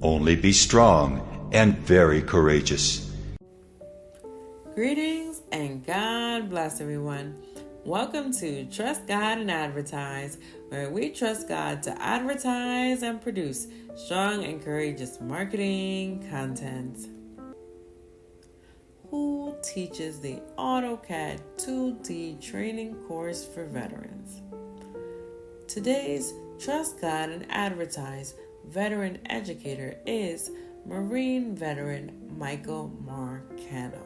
Only be strong and very courageous. Greetings and God bless everyone. Welcome to Trust God and Advertise, where we trust God to advertise and produce strong and courageous marketing content. Who teaches the AUTOCAD 2D training course for veterans? Today's Trust God and Advertise veteran educator is Marine veteran Michael Marcano.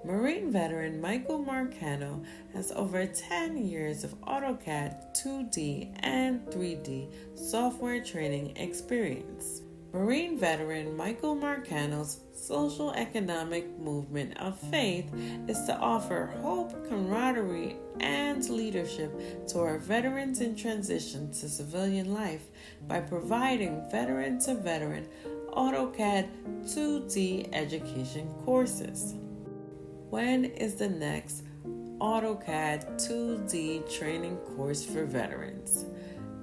Marine veteran Michael Marcano has over 10 years of AUTOCAD 2D and 3D software training experience. Marine veteran Michael Marcano's social economic movement of faith is to offer hope, camaraderie, and leadership to our veterans in transition to civilian life by providing veteran-to-veteran AUTOCAD 2D education courses. When is the next AUTOCAD 2D training course for veterans?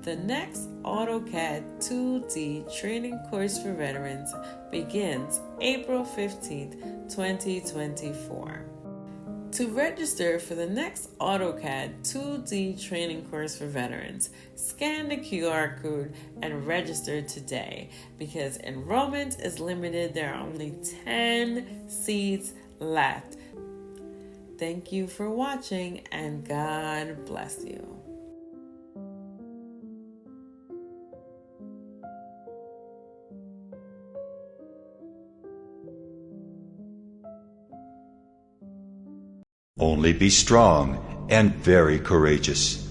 The next AUTOCAD 2D training course for veterans begins April 15th, 2024. To register for the next AUTOCAD 2D training course for veterans, scan the QR code and register today because enrollment is limited. There are only 10 seats left. Thank you for watching and God bless you. Only be strong and very courageous.